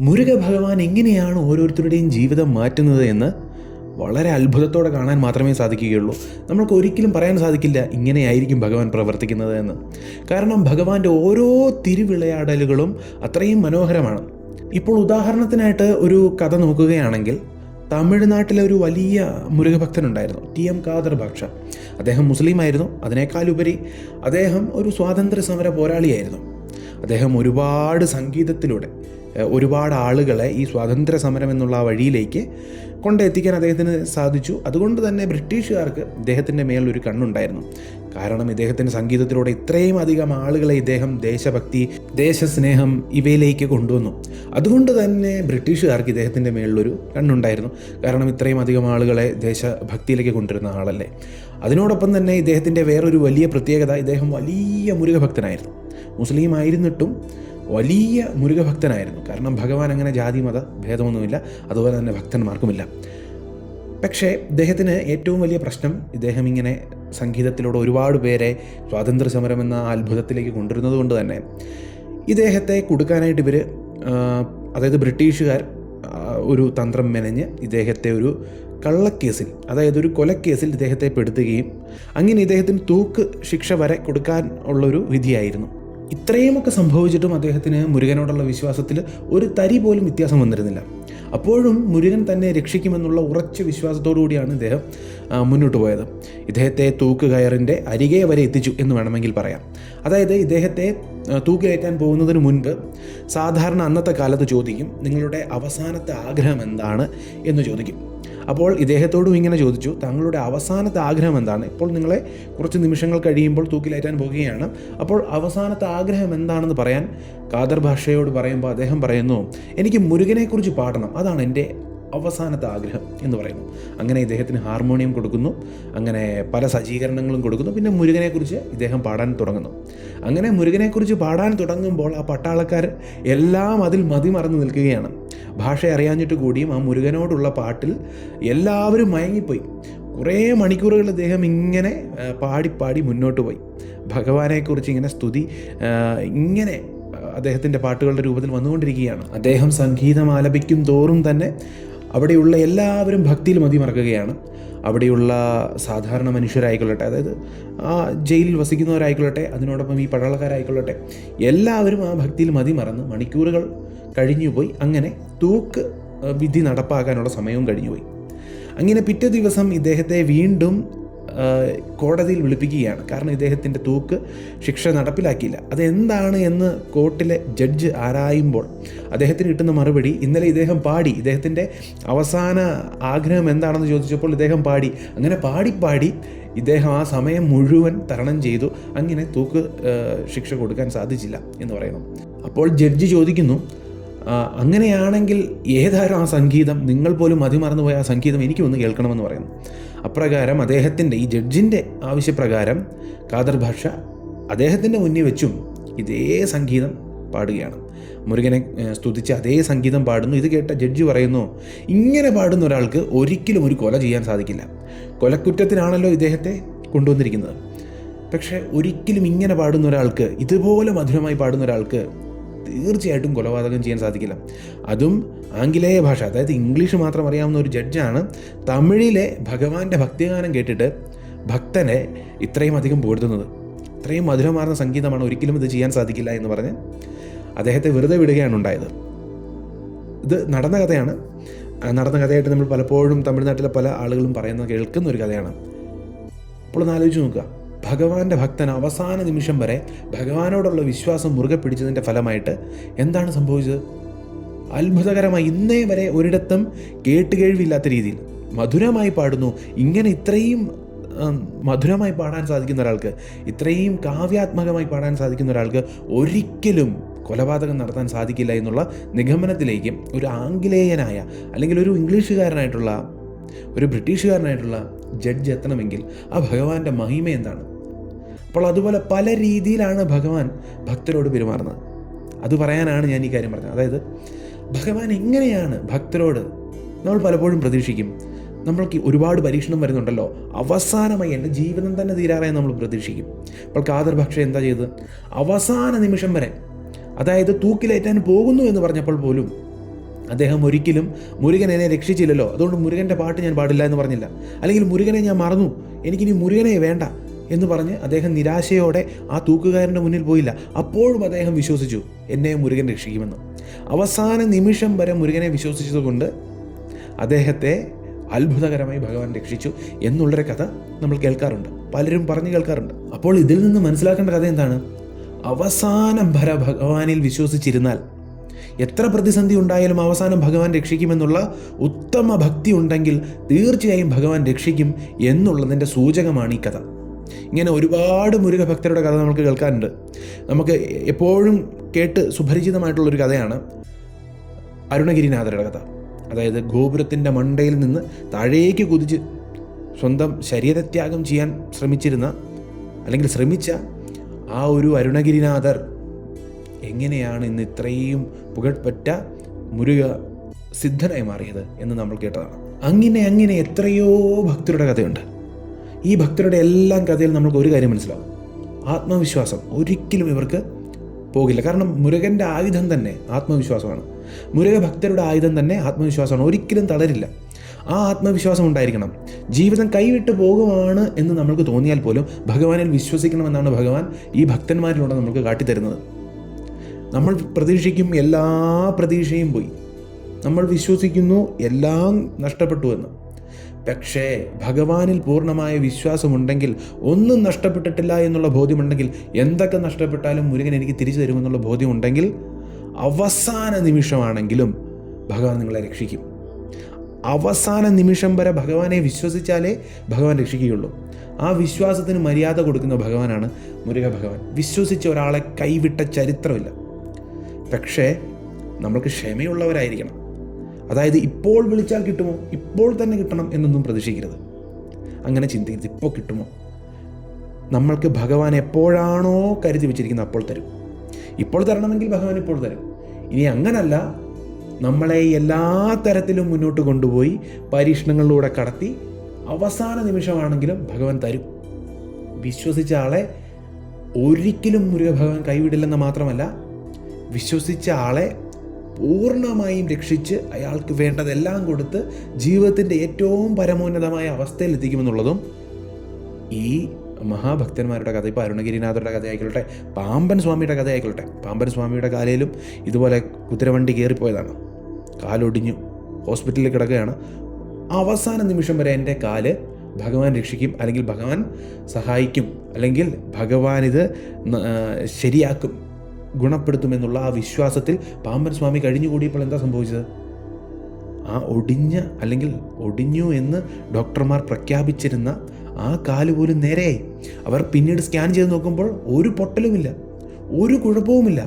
മുരുക ഭഗവാൻ എങ്ങനെയാണ് ഓരോരുത്തരുടെയും ജീവിതം മാറ്റുന്നത് എന്ന് വളരെ അത്ഭുതത്തോടെ കാണാൻ മാത്രമേ സാധിക്കുകയുള്ളൂ. നമ്മൾക്ക് ഒരിക്കലും പറയാൻ സാധിക്കില്ല ഇങ്ങനെയായിരിക്കും ഭഗവാൻ പ്രവർത്തിക്കുന്നത് എന്ന്. കാരണം ഭഗവാന്റെ ഓരോ തിരുവിളയാടലുകളും അത്രയും മനോഹരമാണ്. ഇപ്പോൾ ഉദാഹരണത്തിനായിട്ട് ഒരു കഥ നോക്കുകയാണെങ്കിൽ, തമിഴ്നാട്ടിലെ ഒരു വലിയ മുരുകഭക്തനുണ്ടായിരുന്നു, TM ഖാദർ ഭാഷ. അദ്ദേഹം മുസ്ലിമായിരുന്നു. അതിനേക്കാളുപരി അദ്ദേഹം ഒരു സ്വാതന്ത്ര്യ സമര പോരാളിയായിരുന്നു. അദ്ദേഹം ഒരുപാട് സംഗീതത്തിലൂടെ ഒരുപാട് ആളുകളെ ഈ സ്വാതന്ത്ര്യ സമരം എന്നുള്ള ആ വഴിയിലേക്ക് കൊണ്ടെത്തിക്കാൻ അദ്ദേഹത്തിന് സാധിച്ചു. അതുകൊണ്ട് തന്നെ ബ്രിട്ടീഷുകാർക്ക് ഇദ്ദേഹത്തിൻ്റെ മേലൊരു കണ്ണുണ്ടായിരുന്നു. കാരണം ഇദ്ദേഹത്തിൻ്റെ സംഗീതത്തിലൂടെ ഇത്രയും അധികം ആളുകളെ ഇദ്ദേഹം ദേശഭക്തി, ദേശസ്നേഹം ഇവയിലേക്ക് കൊണ്ടുവന്നു. അതുകൊണ്ട് തന്നെ ബ്രിട്ടീഷുകാർക്ക് ഇദ്ദേഹത്തിൻ്റെ മേളിലൊരു കണ്ണുണ്ടായിരുന്നു. കാരണം ഇത്രയും അധികം ആളുകളെ ദേശഭക്തിയിലേക്ക് കൊണ്ടുവരുന്ന ആളല്ലേ. അതിനോടൊപ്പം തന്നെ ഇദ്ദേഹത്തിൻ്റെ വേറൊരു വലിയ പ്രത്യേകത, ഇദ്ദേഹം വലിയ മുരുകഭക്തനായിരുന്നു. മുസ്ലിം ആയിരുന്നിട്ടും വലിയ മുരുകഭക്തനായിരുന്നു. കാരണം ഭഗവാൻ അങ്ങനെ ജാതി മത ഭേദമൊന്നുമില്ല, അതുപോലെ തന്നെ ഭക്തന്മാർക്കുമില്ല. പക്ഷേ ഇദ്ദേഹത്തിന് ഏറ്റവും വലിയ പ്രശ്നം, ഇദ്ദേഹം ഇങ്ങനെ സംഗീതത്തിലൂടെ ഒരുപാട് പേരെ സ്വാതന്ത്ര്യ സമരം എന്ന അത്ഭുതത്തിലേക്ക് കൊണ്ടുവരുന്നത് കൊണ്ട് തന്നെ ഇദ്ദേഹത്തെ കൊടുക്കാനായിട്ട് അതായത് ബ്രിട്ടീഷുകാർ ഒരു തന്ത്രം മെനഞ്ഞ് ഇദ്ദേഹത്തെ ഒരു കള്ളക്കേസിൽ, അതായത് ഒരു കൊലക്കേസിൽ ഇദ്ദേഹത്തെ പെടുത്തുകയും അങ്ങനെ ഇദ്ദേഹത്തിന് തൂക്ക് ശിക്ഷ വരെ കൊടുക്കാൻ ഉള്ളൊരു വിധിയായിരുന്നു. ഇത്രയുമൊക്കെ സംഭവിച്ചിട്ടും അദ്ദേഹത്തിന് മുരുകനോടുള്ള വിശ്വാസത്തിൽ ഒരു തരി പോലും വ്യത്യാസം വന്നിരുന്നില്ല. അപ്പോഴും മുരുകൻ തന്നെ രക്ഷിക്കുമെന്നുള്ള ഉറച്ച വിശ്വാസത്തോടു കൂടിയാണ് ഇദ്ദേഹം മുന്നോട്ട് പോയത്. ഇദ്ദേഹത്തെ തൂക്കുകയറിൻ്റെ അരികെ വരെ എത്തിച്ചു എന്ന് വേണമെങ്കിൽ പറയാം. അതായത് ഇദ്ദേഹത്തെ തൂക്കിലേറ്റാൻ പോകുന്നതിന് മുൻപ് സാധാരണ അന്നത്തെ കാലത്ത് ചോദിക്കും, നിങ്ങളുടെ അവസാനത്തെ ആഗ്രഹം എന്താണ് എന്ന് ചോദിക്കും. അപ്പോൾ ഇദ്ദേഹത്തോടും ഇങ്ങനെ ചോദിച്ചു, താങ്കളുടെ അവസാനത്തെ ആഗ്രഹം എന്താണ്? ഇപ്പോൾ നിങ്ങളെ കുറച്ച് നിമിഷങ്ങൾ കഴിയുമ്പോൾ തൂക്കിലേറ്റാൻ പോകുകയാണ്. അപ്പോൾ അവസാനത്തെ ആഗ്രഹം എന്താണെന്ന് പറയാൻ ഖാദർ ഭാഷയോട് പറയുമ്പോൾ അദ്ദേഹം പറയുന്നു, എനിക്ക് മുരുകനെക്കുറിച്ച് പാടണം, അതാണ് എൻ്റെ അവസാനത്തെ ആഗ്രഹം എന്ന് പറയുന്നു. അങ്ങനെ ഇദ്ദേഹത്തിന് ഹാർമോണിയം കൊടുക്കുന്നു, അങ്ങനെ പല സജ്ജീകരണങ്ങളും കൊടുക്കുന്നു. പിന്നെ മുരുകനെക്കുറിച്ച് ഇദ്ദേഹം പാടാൻ തുടങ്ങുന്നു. അങ്ങനെ മുരുകനെക്കുറിച്ച് പാടാൻ തുടങ്ങുമ്പോൾ ആ പട്ടാളക്കാർ എല്ലാം അതിൽ മതിമറന്ന് നിൽക്കുകയാണ്. ഭാഷ അറിയാഞ്ഞിട്ട് കൂടിയും ആ മുരുകനോടുള്ള പാട്ടിൽ എല്ലാവരും മയങ്ങിപ്പോയി. കുറേ മണിക്കൂറുകൾ അദ്ദേഹം ഇങ്ങനെ പാടി മുന്നോട്ട് പോയി. ഭഗവാനെക്കുറിച്ച് ഇങ്ങനെ സ്തുതി ഇങ്ങനെ അദ്ദേഹത്തിൻ്റെ പാട്ടുകളുടെ രൂപത്തിൽ വന്നുകൊണ്ടിരിക്കുകയാണ്. അദ്ദേഹം സംഗീതം ആലപിക്കും തോറും തന്നെ അവിടെയുള്ള എല്ലാവരും ഭക്തിയിൽ മതിമറക്കുകയാണ്. അവിടെയുള്ള സാധാരണ മനുഷ്യരായിക്കൊള്ളട്ടെ, അതായത് ആ ജയിലിൽ വസിക്കുന്നവരായിക്കൊള്ളട്ടെ, അതിനോടൊപ്പം ഈ പട്ടാളക്കാരായിക്കൊള്ളട്ടെ, എല്ലാവരും ആ ഭക്തിയിൽ മതിമറന്ന് മണിക്കൂറുകൾ കഴിഞ്ഞുപോയി. അങ്ങനെ തൂക്ക് വിധി നടപ്പാക്കാനുള്ള സമയവും കഴിഞ്ഞുപോയി. അങ്ങനെ പിറ്റേ ദിവസം ഇദ്ദേഹത്തെ വീണ്ടും കോടതിയിൽ വിളിപ്പിക്കുകയാണ്. കാരണം ഇദ്ദേഹത്തിൻ്റെ തൂക്ക് ശിക്ഷ നടപ്പിലാക്കിയില്ല. അതെന്താണ് എന്ന് കോർട്ടിലെ ജഡ്ജ് ആരായുമ്പോൾ അദ്ദേഹത്തിന് കിട്ടുന്ന മറുപടി, ഇന്നലെ ഇദ്ദേഹം പാടി, ഇദ്ദേഹത്തിൻ്റെ അവസാന ആഗ്രഹം എന്താണെന്ന് ചോദിച്ചപ്പോൾ ഇദ്ദേഹം പാടി. അങ്ങനെ പാടി ഇദ്ദേഹം ആ സമയം മുഴുവൻ തരണം ചെയ്തു. അങ്ങനെ തൂക്ക് ശിക്ഷ കൊടുക്കാൻ സാധിച്ചില്ല എന്ന് പറയുന്നു. അപ്പോൾ ജഡ്ജി ചോദിക്കുന്നു, അങ്ങനെയാണെങ്കിൽ ഏതായാലും ആ സംഗീതം, നിങ്ങൾ പോലും മതിമറന്നുപോയ ആ സംഗീതം എനിക്കൊന്ന് കേൾക്കണമെന്ന് പറയുന്നു. അപ്രകാരം അദ്ദേഹത്തിൻ്റെ, ഈ ജഡ്ജിൻ്റെ ആവശ്യപ്രകാരം ഖാദർ ഭാഷ അദ്ദേഹത്തിൻ്റെ മുന്നിൽ വെച്ചും ഇതേ സംഗീതം പാടുകയാണ്. മുരുകനെ സ്തുതിച്ച് അതേ സംഗീതം പാടുന്നു. ഇത് കേട്ട ജഡ്ജി പറയുന്നു, ഇങ്ങനെ പാടുന്ന ഒരാൾക്ക് ഒരിക്കലും ഒരു കൊല ചെയ്യാൻ സാധിക്കില്ല. കൊലക്കുറ്റത്തിനാണല്ലോ ഇദ്ദേഹത്തെ കൊണ്ടുവന്നിരിക്കുന്നത്. പക്ഷേ ഒരിക്കലും ഇങ്ങനെ പാടുന്ന ഒരാൾക്ക്, ഇതുപോലെ മധുരമായി പാടുന്ന ഒരാൾക്ക് തീർച്ചയായിട്ടും കൊലപാതകം ചെയ്യാൻ സാധിക്കില്ല. അതും ആംഗലേയ ഭാഷ, അതായത് ഇംഗ്ലീഷ് മാത്രം അറിയാവുന്ന ഒരു ജഡ്ജാണ് തമിഴിലെ ഭഗവാന്റെ ഭക്തിഗാനം കേട്ടിട്ട് ഭക്തനെ ഇത്രയും അധികം പുകഴ്ത്തുന്നത്. ഇത്രയും മധുരമാർന്ന സംഗീതമാണ്, ഒരിക്കലും ഇത് ചെയ്യാൻ സാധിക്കില്ല എന്ന് പറഞ്ഞ് അദ്ദേഹത്തെ വെറുതെ വിടുകയാണ് ഉണ്ടായത്. ഇത് നടന്ന കഥയാണ്. നടന്ന കഥയായിട്ട് നമ്മൾ പലപ്പോഴും തമിഴ്നാട്ടിലെ പല ആളുകളും കേൾക്കുന്ന ഒരു കഥയാണ്. അപ്പോൾ ഒന്ന് ആലോചിച്ച് നോക്കുക, ഭഗവാന്റെ ഭക്തൻ അവസാന നിമിഷം വരെ ഭഗവാനോടുള്ള വിശ്വാസം മുറുകെ പിടിച്ചതിൻ്റെ ഫലമായിട്ട് എന്താണ് സംഭവിച്ചത്? അത്ഭുതകരമായി ഇന്നേ വരെ ഒരിടത്തും കേട്ടുകേഴ്വില്ലാത്ത രീതിയിൽ മധുരമായി പാടുന്നു. ഇങ്ങനെ ഇത്രയും മധുരമായി പാടാൻ സാധിക്കുന്ന ഒരാൾക്ക്, ഇത്രയും കാവ്യാത്മകമായി പാടാൻ സാധിക്കുന്ന ഒരാൾക്ക് ഒരിക്കലും കൊലപാതകം നടത്താൻ സാധിക്കില്ല എന്നുള്ള നിഗമനത്തിലേക്ക് ഒരു ആംഗലേയനായ, അല്ലെങ്കിൽ ഒരു ഇംഗ്ലീഷുകാരനായിട്ടുള്ള, ഒരു ബ്രിട്ടീഷുകാരനായിട്ടുള്ള ജഡ്ജ് എത്തണമെങ്കിൽ ആ ഭഗവാന്റെ മഹിമ എന്താണ്? അപ്പോൾ അതുപോലെ പല രീതിയിലാണ് ഭഗവാൻ ഭക്തരോട് പെരുമാറുന്നത്. അത് പറയാനാണ് ഞാൻ ഈ കാര്യം പറഞ്ഞത്. അതായത് ഭഗവാൻ എങ്ങനെയാണ് ഭക്തരോട്, നമ്മൾ പലപ്പോഴും പ്രതീക്ഷിക്കും, നമ്മൾക്ക് ഒരുപാട് പരീക്ഷണം വരുന്നുണ്ടല്ലോ, അവസാനമായി എൻ്റെ ജീവിതം തന്നെ തീരാറായി നമ്മൾ പ്രതീക്ഷിക്കും. അപ്പോൾ ഖാദർ ഭാഷ എന്താ ചെയ്തത്? അവസാന നിമിഷം വരെ, അതായത് തൂക്കിലേറ്റാൻ പോകുന്നു എന്ന് പറഞ്ഞപ്പോൾ പോലും അദ്ദേഹം ഒരിക്കലും മുരുകൻ എന്നെ രക്ഷിച്ചില്ലല്ലോ, അതുകൊണ്ട് മുരുകൻ്റെ പാട്ട് ഞാൻ പാടില്ല എന്ന് പറഞ്ഞില്ല. അല്ലെങ്കിൽ മുരുകനെ ഞാൻ മറന്നു, എനിക്കിനി മുരുകനെ വേണ്ട എന്ന് പറഞ്ഞ് അദ്ദേഹം നിരാശയോടെ ആ തൂക്കുകാരൻ്റെ മുന്നിൽ പോയില്ല. അപ്പോഴും അദ്ദേഹം വിശ്വസിച്ചു എന്നെ മുരുകൻ രക്ഷിക്കുമെന്ന്. അവസാന നിമിഷം വരെ മുരുകനെ വിശ്വസിച്ചതുകൊണ്ട് അദ്ദേഹത്തെ അത്ഭുതകരമായി ഭഗവാൻ രക്ഷിച്ചു എന്നുള്ളൊരു കഥ നമ്മൾ കേൾക്കാറുണ്ട്, പലരും പറഞ്ഞു കേൾക്കാറുണ്ട്. അപ്പോൾ ഇതിൽ നിന്ന് മനസ്സിലാക്കേണ്ട കഥ എന്താണ്? അവസാനം വരെ ഭഗവാനിൽ വിശ്വസിച്ചിരുന്നാൽ എത്ര പ്രതിസന്ധി ഉണ്ടായാലും അവസാനം ഭഗവാൻ രക്ഷിക്കുമെന്നുള്ള ഉത്തമ ഭക്തി ഉണ്ടെങ്കിൽ തീർച്ചയായും ഭഗവാൻ രക്ഷിക്കും എന്നുള്ളതിൻ്റെ സൂചകമാണ് ഈ കഥ. ഇങ്ങനെ ഒരുപാട് മുരുക ഭക്തരുടെ കഥ നമുക്ക് കേൾക്കാറുണ്ട്. നമുക്ക് എപ്പോഴും കേട്ട് സുപരിചിതമായിട്ടുള്ളൊരു കഥയാണ് അരുണഗിരിനാഥരുടെ കഥ. അതായത് ഗോപുരത്തിൻ്റെ മണ്ടയിൽ നിന്ന് താഴേക്ക് കുതിച്ച് സ്വന്തം ശരീരത്യാഗം ചെയ്യാൻ ശ്രമിച്ച ആ ഒരു അരുണഗിരിനാഥർ എങ്ങനെയാണ് ഇന്ന് ഇത്രയും പുകഴ്പെറ്റ മുരുക സിദ്ധനായി മാറിയത് എന്ന് നമ്മൾ കേട്ടതാണ്. അങ്ങനെ എത്രയോ ഭക്തരുടെ കഥയുണ്ട്. ഈ ഭക്തരുടെ എല്ലാം കഥയിൽ നമുക്ക് ഒരു കാര്യം മനസ്സിലാവും: ആത്മവിശ്വാസം ഒരിക്കലും ഇവർക്ക് പോകില്ല. കാരണം മുരുകൻ്റെ ആയുധം തന്നെ ആത്മവിശ്വാസമാണ്. മുരുക ഭക്തരുടെ ആയുധം തന്നെ ആത്മവിശ്വാസമാണ്, ഒരിക്കലും തളരില്ല. ആ ആത്മവിശ്വാസം ഉണ്ടായിരിക്കണം. ജീവിതം കൈവിട്ട് പോകുവാണ് എന്ന് നമുക്ക് തോന്നിയാൽ പോലും ഭഗവാനിൽ വിശ്വസിക്കണമെന്നാണ് ഭഗവാൻ ഈ ഭക്തന്മാരിലൂടെ നമുക്ക് കാട്ടിത്തരുന്നത്. നമ്മൾ പ്രതീക്ഷിക്കും എല്ലാ പ്രതീക്ഷയും പോയി, നമ്മൾ വിശ്വസിക്കുന്നു എല്ലാം നഷ്ടപ്പെട്ടു എന്ന്. പക്ഷേ ഭഗവാനിൽ പൂർണ്ണമായ വിശ്വാസമുണ്ടെങ്കിൽ, ഒന്നും നഷ്ടപ്പെട്ടിട്ടില്ല എന്നുള്ള ബോധ്യമുണ്ടെങ്കിൽ, എന്തൊക്കെ നഷ്ടപ്പെട്ടാലും മുരുകൻ എനിക്ക് തിരിച്ചു തരുമെന്നുള്ള ബോധ്യമുണ്ടെങ്കിൽ, അവസാന നിമിഷമാണെങ്കിലും ഭഗവാൻ നിങ്ങളെ രക്ഷിക്കും. അവസാന നിമിഷം വരെ ഭഗവാനെ വിശ്വസിച്ചാലേ ഭഗവാൻ രക്ഷിക്കുകയുള്ളൂ. ആ വിശ്വാസത്തിന് മര്യാദ കൊടുക്കുന്ന ഭഗവാനാണ് മുരുക ഭഗവാൻ. വിശ്വസിച്ച ഒരാളെ കൈവിട്ട ചരിത്രമില്ല. പക്ഷേ നമ്മൾക്ക് ക്ഷമയുള്ളവരായിരിക്കണം. അതായത് ഇപ്പോൾ വിളിച്ചാൽ കിട്ടുമോ, ഇപ്പോൾ തന്നെ കിട്ടണം എന്നൊന്നും പ്രതീക്ഷിക്കരുത്. അങ്ങനെ ചിന്തിക്കരുത്, ഇപ്പോൾ കിട്ടുമോ. നമ്മൾക്ക് ഭഗവാൻ എപ്പോഴാണോ കരുതി വെച്ചിരിക്കുന്നത് അപ്പോൾ തരും. ഇപ്പോൾ തരണമെങ്കിൽ ഭഗവാൻ ഇപ്പോൾ തരും. ഇനി അങ്ങനല്ല, നമ്മളെ എല്ലാ തരത്തിലും മുന്നോട്ട് കൊണ്ടുപോയി പരീക്ഷണങ്ങളിലൂടെ കടത്തി അവസാന നിമിഷമാണെങ്കിലും ഭഗവാൻ തരും. വിശ്വസിച്ച ആളെ ഒരിക്കലും മുരുക ഭഗവാൻ കൈവിടില്ലെന്ന് മാത്രമല്ല, വിശ്വസിച്ച ആളെ പൂർണ്ണമായും രക്ഷിച്ച് അയാൾക്ക് വേണ്ടതെല്ലാം കൊടുത്ത് ജീവിതത്തിൻ്റെ ഏറ്റവും പരമോന്നതമായ അവസ്ഥയിൽ എത്തിക്കുമെന്നുള്ളതും ഈ മഹാഭക്തന്മാരുടെ കഥ. ഇപ്പോൾ അരുണഗിരിനാഥരുടെ കഥ ആയിക്കൊള്ളട്ടെ, പാമ്പൻ സ്വാമിയുടെ കഥ ആയിക്കൊള്ളട്ടെ. പാമ്പൻ സ്വാമിയുടെ കാലയിലും ഇതുപോലെ കുതിരവണ്ടി കയറിപ്പോയതാണ്. കാലൊടിഞ്ഞു, ഹോസ്പിറ്റലിൽ കിടക്കുകയാണ്. അവസാന നിമിഷം വരെ എൻ്റെ കാല് ഭഗവാൻ രക്ഷിക്കും, അല്ലെങ്കിൽ ഭഗവാൻ സഹായിക്കും, അല്ലെങ്കിൽ ഭഗവാൻ ഇത് ശരിയാക്കും, ഗുണപ്പെടുത്തുമെന്നുള്ള ആ വിശ്വാസത്തിൽ പാമ്പൻ സ്വാമി കഴിഞ്ഞുകൂടിയപ്പോൾ എന്താ സംഭവിച്ചത്? ആ ഒടിഞ്ഞു എന്ന് ഡോക്ടർമാർ പ്രഖ്യാപിച്ചിരുന്ന ആ കാല് പോലും നേരെയായി. അവർ പിന്നീട് സ്കാൻ ചെയ്ത് നോക്കുമ്പോൾ ഒരു പൊട്ടലുമില്ല, ഒരു കുഴപ്പവുമില്ല.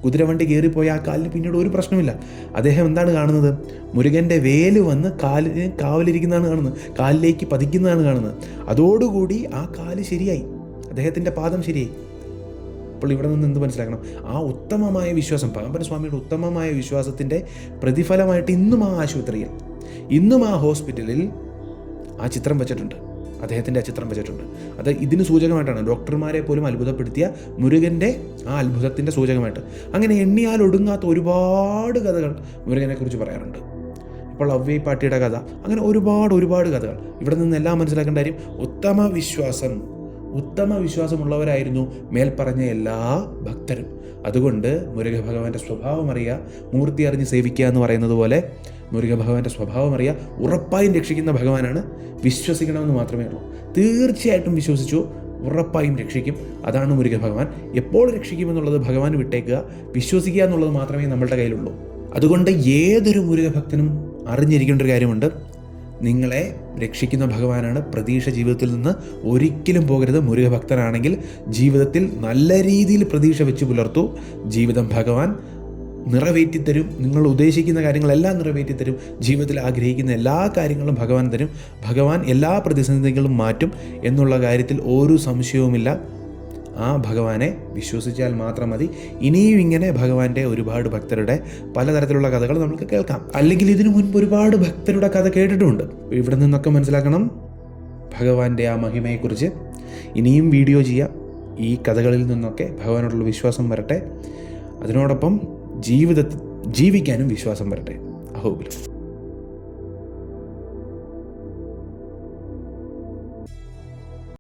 കുതിരവണ്ടി കയറിപ്പോയ ആ കാലിന് പിന്നീട് ഒരു പ്രശ്നമില്ല. അദ്ദേഹം എന്താണ് കാണുന്നത്? മുരുകൻ്റെ വേല് വന്ന് കാലിന് കാവലിരിക്കുന്നതാണ് കാണുന്നത്, കാലിലേക്ക് പതിക്കുന്നതാണ് കാണുന്നത്. അതോടുകൂടി ആ കാല് ശരിയായി, അദ്ദേഹത്തിൻ്റെ പാദം ശരിയായി. അപ്പോൾ ഇവിടെ നിന്ന് എന്ത് മനസ്സിലാക്കണം? ആ ഉത്തമമായ വിശ്വാസം, പാമ്പൻ സ്വാമിയുടെ ഉത്തമമായ വിശ്വാസത്തിൻ്റെ പ്രതിഫലമായിട്ട് ഇന്നും ആ ആശുപത്രിയിൽ, ഇന്നും ആ ഹോസ്പിറ്റലിൽ ആ ചിത്രം വെച്ചിട്ടുണ്ട്, അദ്ദേഹത്തിൻ്റെ ആ ചിത്രം വെച്ചിട്ടുണ്ട്. അത് ഇതിന് സൂചകമായിട്ടാണ്. ഡോക്ടർമാരെ പോലും അത്ഭുതപ്പെടുത്തിയ മുരുകൻ്റെ ആ അത്ഭുതത്തിൻ്റെ സൂചകമായിട്ട്. അങ്ങനെ എണ്ണിയാൽ ഒടുങ്ങാത്ത ഒരുപാട് കഥകൾ മുരുകനെക്കുറിച്ച് പറയാറുണ്ട്. ഇപ്പോൾ അവ്വൈപ്പാട്ടിയുടെ കഥ, അങ്ങനെ ഒരുപാട് കഥകൾ. ഇവിടെ നിന്നെല്ലാം മനസ്സിലാക്കേണ്ട കാര്യം, ഉത്തമ വിശ്വാസമുള്ളവരായിരുന്നു മേൽപ്പറഞ്ഞ എല്ലാ ഭക്തരും. അതുകൊണ്ട് മുരുക ഭഗവാന്റെ സ്വഭാവം അറിയുക, മൂർത്തി അറിഞ്ഞ് സേവിക്കുക എന്ന് പറയുന്നത് പോലെ മുരുക ഭഗവാന്റെ സ്വഭാവം അറിയുക. ഉറപ്പായും രക്ഷിക്കുന്ന ഭഗവാനാണ്, വിശ്വസിക്കണമെന്ന് മാത്രമേ ഉള്ളൂ. തീർച്ചയായിട്ടും വിശ്വസിച്ചു, ഉറപ്പായും രക്ഷിക്കും. അതാണ് മുരുക ഭഗവാൻ. എപ്പോൾ രക്ഷിക്കുമെന്നുള്ളത് ഭഗവാൻ വിട്ടേക്കുക, വിശ്വസിക്കുക എന്നുള്ളത് മാത്രമേ നമ്മളുടെ കയ്യിലുള്ളൂ. അതുകൊണ്ട് ഏതൊരു മുരുക ഭക്തനും അറിഞ്ഞിരിക്കേണ്ട ഒരു കാര്യമുണ്ട്: നിങ്ങളെ രക്ഷിക്കുന്ന ഭഗവാനാണ്. പ്രതീക്ഷ ജീവിതത്തിൽ നിന്ന് ഒരിക്കലും പോകരുത്. മുരുക ഭക്തനാണെങ്കിൽ ജീവിതത്തിൽ നല്ല രീതിയിൽ പ്രതീക്ഷ വെച്ച് പുലർത്തൂ. ജീവിതം ഭഗവാൻ നിറവേറ്റിത്തരും. നിങ്ങൾ ഉദ്ദേശിക്കുന്ന കാര്യങ്ങളെല്ലാം നിറവേറ്റിത്തരും. ജീവിതത്തിൽ ആഗ്രഹിക്കുന്ന എല്ലാ കാര്യങ്ങളും ഭഗവാൻ തരും. ഭഗവാൻ എല്ലാ പ്രതിസന്ധികളും മാറ്റും എന്നുള്ള കാര്യത്തിൽ ഒരു സംശയവുമില്ല. ആ ഭഗവാനെ വിശ്വസിച്ചാൽ മാത്രം മതി. ഇനിയും ഇങ്ങനെ ഭഗവാന്റെ ഒരുപാട് ഭക്തരുടെ പലതരത്തിലുള്ള കഥകൾ നമുക്ക് കേൾക്കാം. അല്ലെങ്കിൽ ഇതിനു മുൻപ് ഒരുപാട് ഭക്തരുടെ കഥ കേട്ടിട്ടുമുണ്ട്. ഇവിടെ നിന്നൊക്കെ മനസ്സിലാക്കണം ഭഗവാന്റെ ആ മഹിമയെക്കുറിച്ച്. ഇനിയും വീഡിയോ ചെയ്യാം. ഈ കഥകളിൽ നിന്നൊക്കെ ഭഗവാനോടുള്ള വിശ്വാസം വരട്ടെ. അതിനോടൊപ്പം ജീവിതത്തിൽ ജീവിക്കാനും വിശ്വാസം വരട്ടെ. അഹോബിലം.